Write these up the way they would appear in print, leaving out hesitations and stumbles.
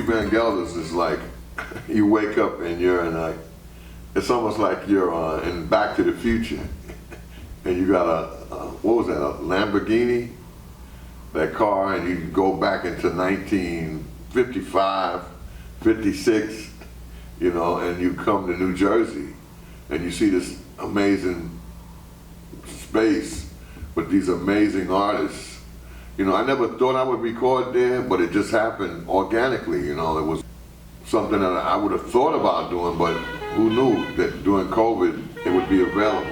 Van Gelders is like, you wake up and you're in like, it's almost like you're in Back to the Future. And you got what was that, a Lamborghini? That car, and you go back into 1955, 56, you know, and you come to New Jersey, and you see this amazing space with these amazing artists. You know, I never thought I would record there, but it just happened organically, you know. It was something that I would have thought about doing, but who knew that during COVID it would be available.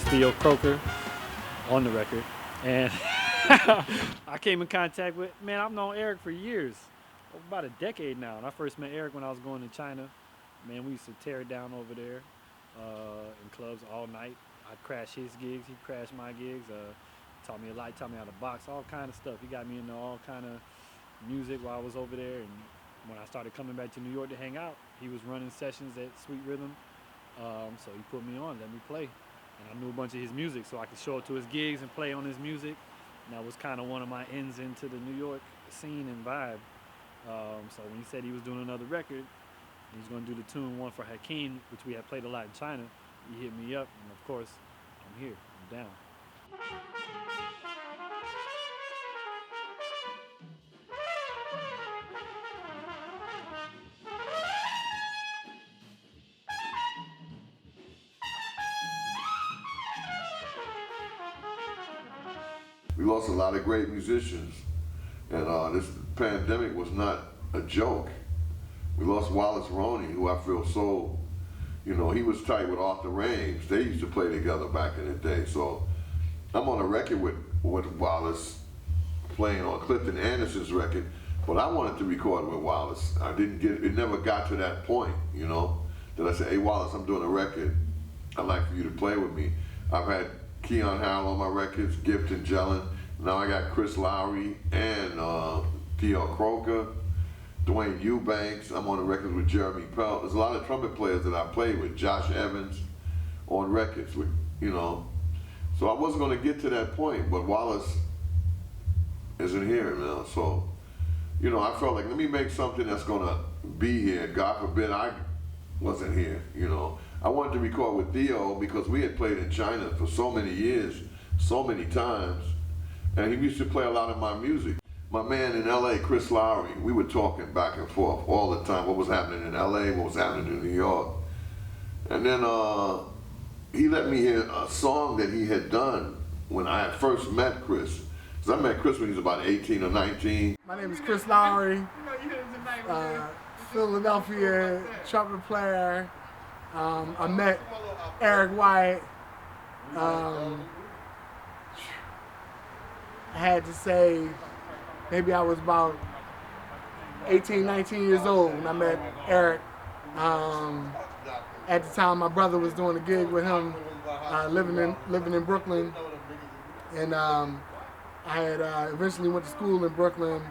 Theo Croker on the record, and I came in contact with, man, I've known Eric for years, about a decade now, and I first met Eric when I was going to China. Man, we used to tear it down over there in clubs all night. I'd crash his gigs, he'd crash my gigs, taught me a lot, taught me how to box, all kind of stuff. He got me into all kind of music while I was over there, and when I started coming back to New York to hang out, he was running sessions at Sweet Rhythm, so he put me on, let me play. And I knew a bunch of his music, so I could show up to his gigs and play on his music. And that was kind of one of my ends into the New York scene and vibe. So when he said he was doing another record, he was going to do the tune one for Hakeem, which we had played a lot in China, he hit me up, and of course, I'm here, I'm down. We lost a lot of great musicians, and this pandemic was not a joke. We lost Wallace Roney, who I feel so, you know, he was tight with Arthur Rames. They used to play together back in the day. So I'm on a record with Wallace, playing on Clifton Anderson's record, but I wanted to record with Wallace. It never got to that point, you know, that I said, hey Wallace, I'm doing a record. I'd like for you to play with me. I've had Keon Howell on my records, Gift and Jellin. Now I got Chris Lowery and Theo Croker, Dwayne Eubanks. I'm on the records with Jeremy Pelt. There's a lot of trumpet players that I played with, Josh Evans, on records with, you know. So I wasn't going to get to that point, but Wallace isn't here now. So, you know, I felt like, let me make something that's going to be here. God forbid I wasn't here, you know. I wanted to record with Theo because we had played in China for so many years, so many times, and he used to play a lot of my music. My man in LA, Chris Lowery, we were talking back and forth all the time, what was happening in LA, what was happening in New York. And then he let me hear a song that he had done when I had first met Chris. Because I met Chris when he was about 18 or 19. My name is Chris Lowery, Philadelphia trumpet player. I met Eric Wyatt. I had to say, maybe I was about 18, 19 years old when I met Eric. At the time, my brother was doing a gig with him, living in Brooklyn, and I had eventually went to school in Brooklyn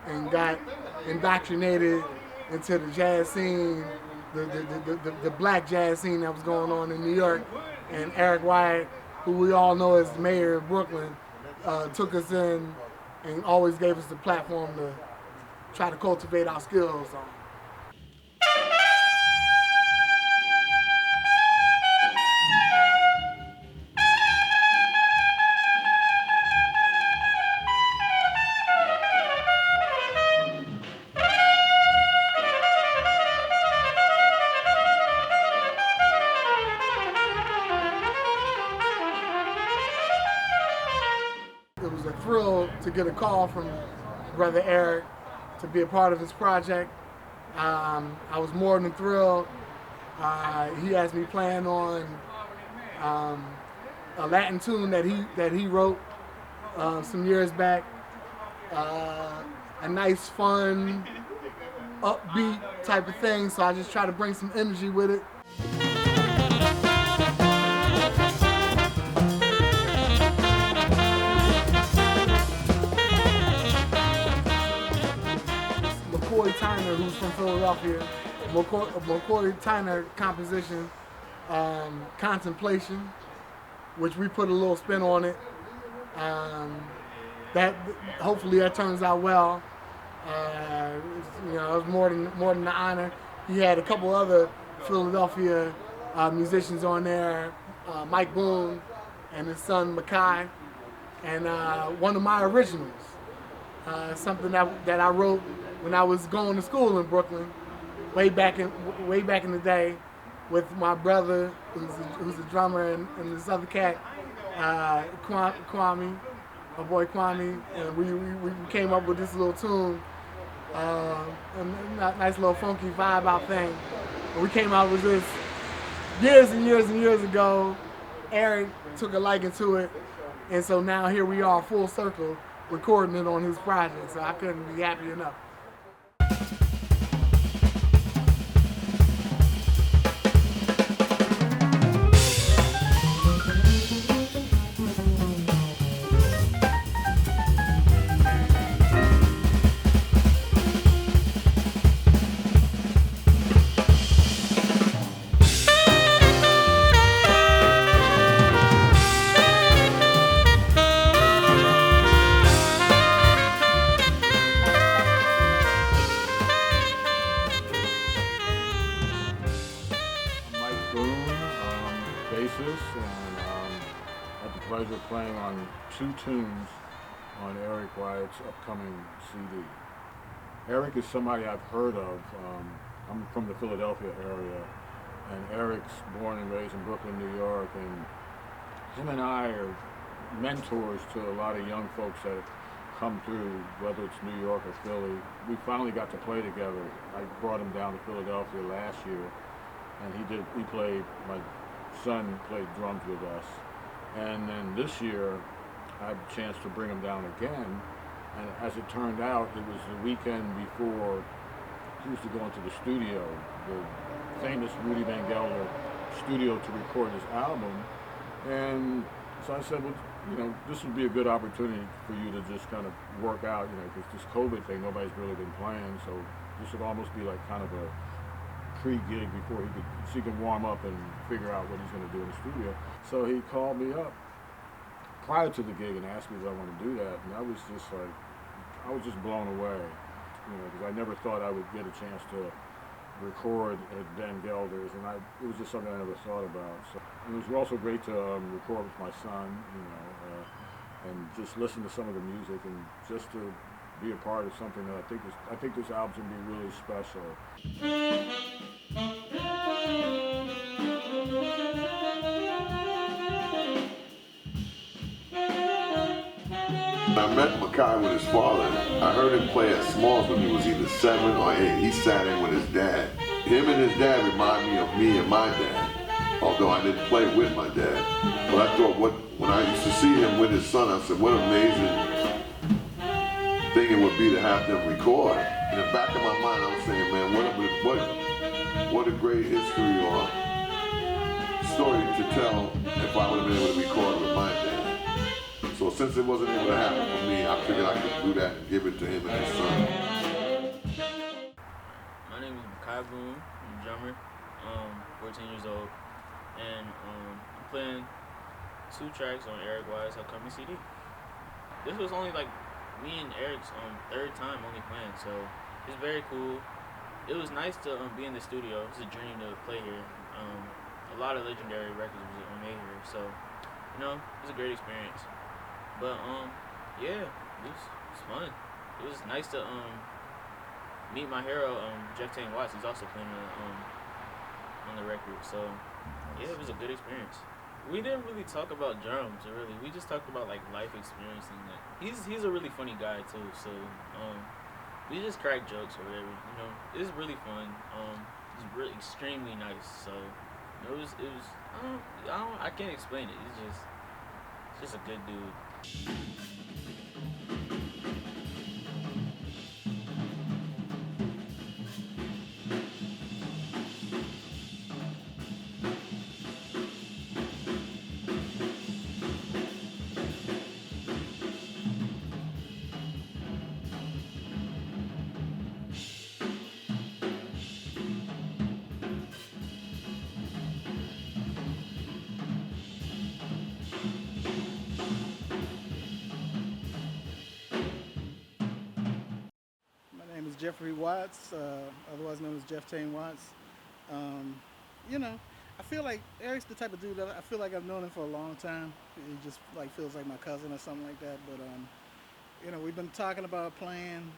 and got indoctrinated into the jazz scene, the black jazz scene that was going on in New York. And Eric Wyatt, who we all know as the mayor of Brooklyn, took us in and always gave us the platform to try to cultivate our skills on. get a call from Brother Eric to be a part of his project. I was more than thrilled. He has me playing on a Latin tune that he wrote some years back. A nice, fun, upbeat type of thing. So I just try to bring some energy with it. Tain, who's from Philadelphia, McCoy Tain composition, Contemplation, which we put a little spin on it. That hopefully that turns out well. It was more than an honor. He had a couple other Philadelphia musicians on there, Mike Boone and his son Mekhi, and one of my originals, something that I wrote when I was going to school in Brooklyn, way back in the day, with my brother, who's a drummer, and this other cat, Kwame, my boy Kwame, and we came up with this little tune, a nice little funky vibe out thing. And we came out with this years and years and years ago. Eric took a liking to it, and so now here we are, full circle, recording it on his project. So I couldn't be happy enough. Playing on 2 tunes on Eric Wyatt's upcoming CD. Eric is somebody I've heard of. I'm from the Philadelphia area, and Eric's born and raised in Brooklyn, New York, and him and I are mentors to a lot of young folks that have come through, whether it's New York or Philly. We finally got to play together. I brought him down to Philadelphia last year, and my son played drums with us. And then this year, I had a chance to bring him down again. And as it turned out, it was the weekend before he used to go into the studio, the famous Rudy Van Gelder studio, to record his album. And so I said, well, this would be a good opportunity for you to just kind of work out, because this COVID thing, nobody's really been playing. So this would almost be like kind of a pre-gig before he can warm up and figure out what he's going to do in the studio. So he called me up prior to the gig and asked me if I want to do that, and I was just blown away, because I never thought I would get a chance to record at Van Gelder's, and it was just something I never thought about. So it was also great to record with my son, and just listen to some of the music, and just to be a part of something that I think this album's gonna be really special. I met Mekhi with his father. I heard him play at Smalls when he was either 7 or 8. He sat in with his dad. Him and his dad remind me of me and my dad, although I didn't play with my dad. But I thought when I used to see him with his son, I said, what an amazing thing it would be to have them record. In the back of my mind, I was saying, man, what a great history or story to tell if I would have been able to record with my dad. So since it wasn't able to happen for me, I figured I could do that and give it to him and his son. My name is Mekhi Boone. I'm a drummer, 14 years old, and I'm playing 2 tracks on Eric Wyatt's upcoming CD. This was only like me and Eric's 3rd time only playing, so it's very cool. It was nice to be in the studio. It's a dream to play here. A lot of legendary records were made here, so it was a great experience. But yeah, it was fun. It was nice to meet my hero, Tain. He's also playing on the record. So yeah, it was a good experience. We didn't really talk about drums, really. We just talked about like life experience and like he's a really funny guy too. So we just crack jokes or whatever. You know, it's really fun. He's really extremely nice. So it was I can't explain it. It's just a good dude. My name is Jeffrey Watts, otherwise known as Jeff Tain Watts. You know, I feel like Eric's the type of dude that I feel like I've known him for a long time. He just like feels like my cousin or something like that. But you know, we've been talking about playing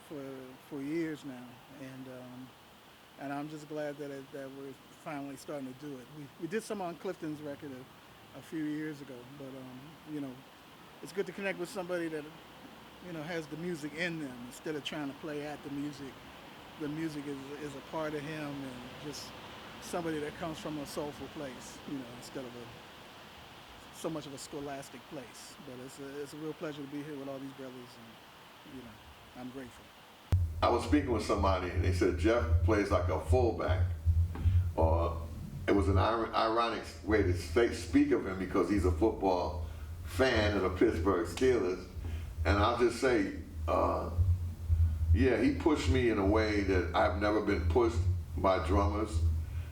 for years now, and I'm just glad that we're finally starting to do it. We did some on Clifton's record a few years ago, but you know, it's good to connect with somebody that has the music in them instead of trying to play at the music. The music is a part of him and just somebody that comes from a soulful place, instead of so much of a scholastic place. But it's a real pleasure to be here with all these brothers, and I'm grateful. I was speaking with somebody and they said Jeff plays like a fullback, or it was an ironic way to speak of him because he's a football fan of the Pittsburgh Steelers. And I'll just say, yeah, he pushed me in a way that I've never been pushed by drummers.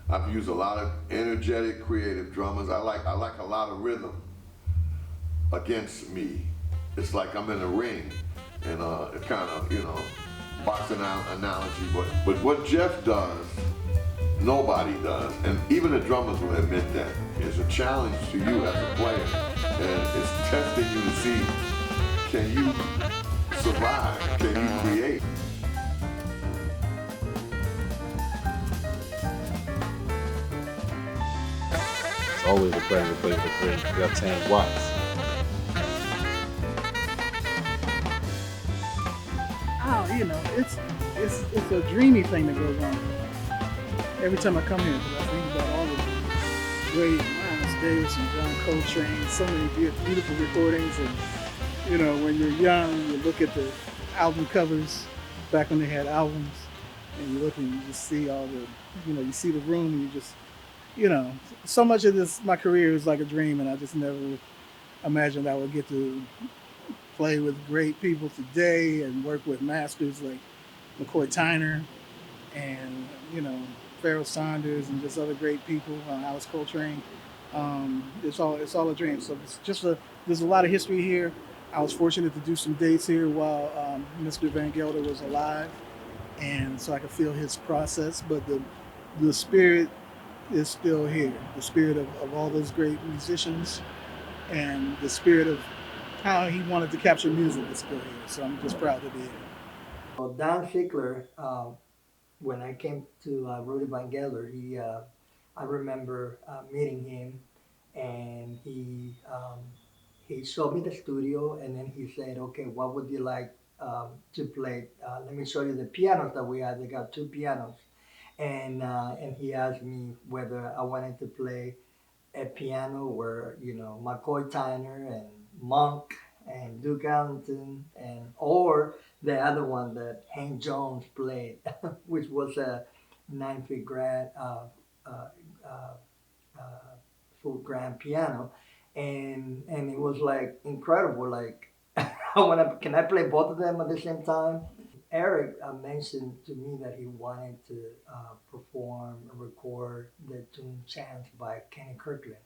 I've used a lot of energetic, creative drummers. I like a lot of rhythm against me. It's like I'm in a ring, and it kind of, boxing analogy. But what Jeff does, nobody does, and even the drummers will admit that. It's a challenge to you as a player, and it's testing you to see, can you survive? Can you create? It's always a pleasure to play with the great Jeff Tain Watts. It's a dreamy thing that goes on every time I come here, because I think about all the great Miles Davis and John Coltrane, so many beautiful recordings, and when you're young, you look at the album covers back when they had albums, and you look and you just see all the, you see the room, and you just, so much of this, my career is like a dream, and I just never imagined I would get to play with great people today and work with masters like McCoy Tyner and, Pharoah Saunders and just other great people, Alice Coltrane. It's all a dream. So there's a lot of history here. I was fortunate to do some dates here while Mr. Van Gelder was alive, and so I could feel his process. But the spirit is still here. The spirit of all those great musicians, and the spirit of how he wanted to capture music is still here. So I'm just proud to be here. Well, Dan Fickler, when I came to Rudy Van Gelder, I remember meeting him, and he showed me the studio, and then he said, "Okay, what would you like to play? Let me show you the pianos that we had. They got 2 pianos," and he asked me whether I wanted to play a piano where McCoy Tyner and Monk and Duke Ellington, or the other one that Hank Jones played, which was a 9-foot full grand piano, and it was like incredible. Like, can I play both of them at the same time? Eric mentioned to me that he wanted to perform and record the tune Chance by Kenny Kirkland,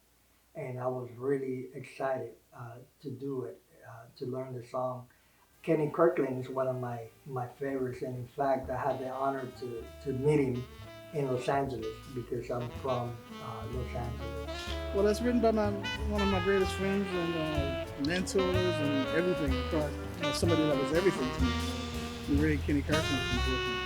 and I was really excited to do it, to learn the song. Kenny Kirkland is one of my favorites, and in fact, I had the honor to meet him in Los Angeles because I'm from Los Angeles. Well, that's written by one of my greatest friends and mentors and everything. Somebody that was everything to me. The great Kenny Kirkland from Brooklyn.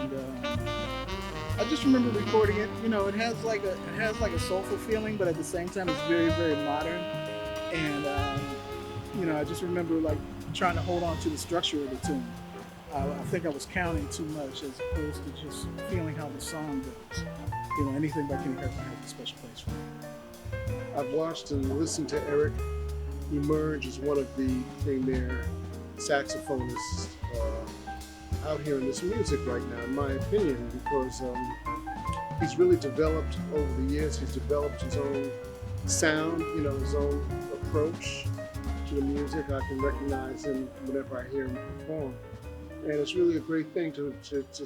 And I just remember recording it. You know, it has like a soulful feeling, but at the same time, it's very, very modern. And you know, I just remember like trying to hold on to the structure of the tune. I think I was counting too much as opposed to just feeling how the song goes. You know, anything by Kenny Kirkland has a special place for me. I've watched and listened to Eric emerge as one of the premier saxophonists out here in this music right now, in my opinion, because he's really developed over the years. He's developed his own sound, you know, his own approach to the music. I can recognize him whenever I hear him perform. And it's really a great thing to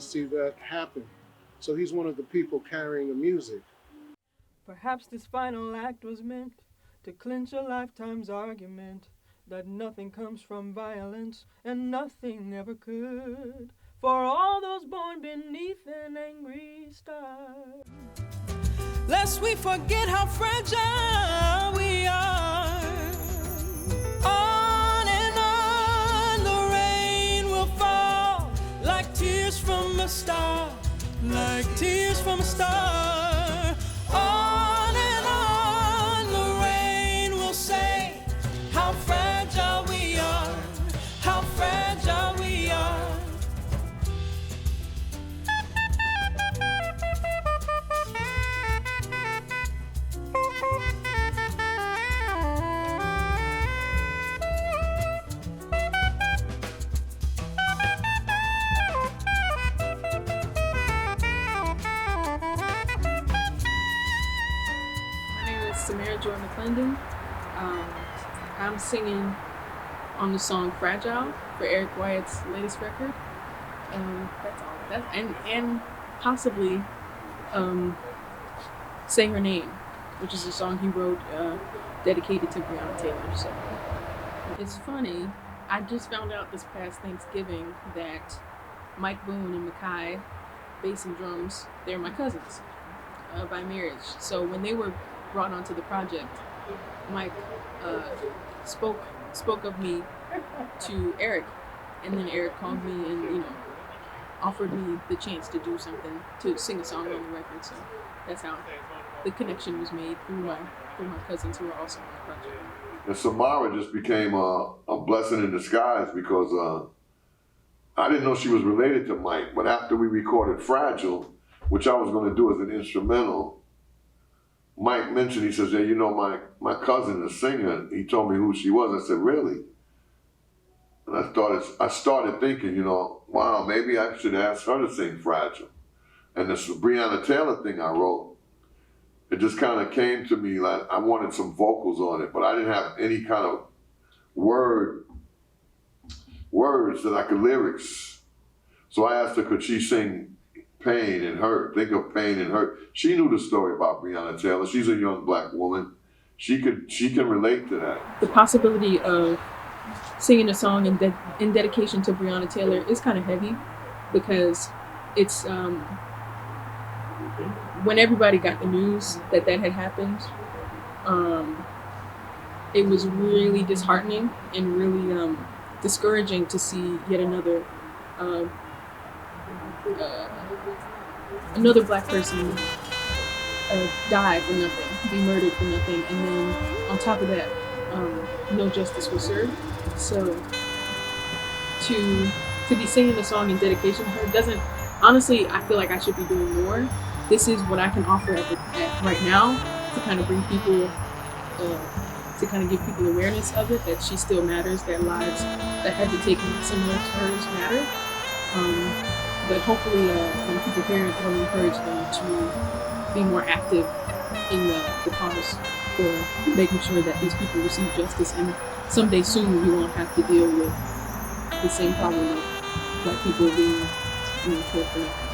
see that happen. So he's one of the people carrying the music. Perhaps this final act was meant to clinch a lifetime's argument that nothing comes from violence and nothing ever could. For all those born beneath an angry star, lest we forget how fragile we are. On and on, the rain will fall like tears from a star, like tears from a star. On and on, the rain will say how fragile we are, how fragile we are. Samara Joy. I'm singing on the song "Fragile" for Eric Wyatt's latest record. That's all. And possibly "Say Her Name," which is a song he wrote dedicated to Breonna Taylor. So it's funny. I just found out this past Thanksgiving that Mike Boone and Mekhi, bass and drums, they're my cousins by marriage. So when they were brought onto the project, Mike spoke of me to Eric, and then Eric called me and offered me the chance to do something, to sing a song on the record. So that's how the connection was made through my cousins who are also on the project. And Samara just became a blessing in disguise because I didn't know she was related to Mike, but after we recorded "Fragile," which I was going to do as an instrumental, Mike mentioned, he says, "Yeah, you know, my cousin, the singer," he told me who she was. I said, "Really?" And I started thinking, wow, maybe I should ask her to sing "Fragile." And this Breonna Taylor thing I wrote, it just kind of came to me like I wanted some vocals on it, but I didn't have any kind of words that I could lyrics. So I asked her, could she sing Pain and Hurt? Think of Pain and Hurt. She knew the story about Breonna Taylor. She's a young black woman. She can relate to that. The possibility of singing a song in dedication to Breonna Taylor is kind of heavy because it's when everybody got the news that had happened, it was really disheartening and really discouraging to see yet another black person die for nothing, be murdered for nothing, and then on top of that, no justice was served. So to be singing the song in dedication to her doesn't, honestly, I feel like I should be doing more. This is what I can offer at right now to kind of bring people, to kind of give people awareness of it, that she still matters, that lives that have been taken similar to hers matter. But hopefully when people hear it, it'll encourage them to be more active in the cause for making sure that these people receive justice, and someday soon we won't have to deal with the same problem of black people being killed for nothing.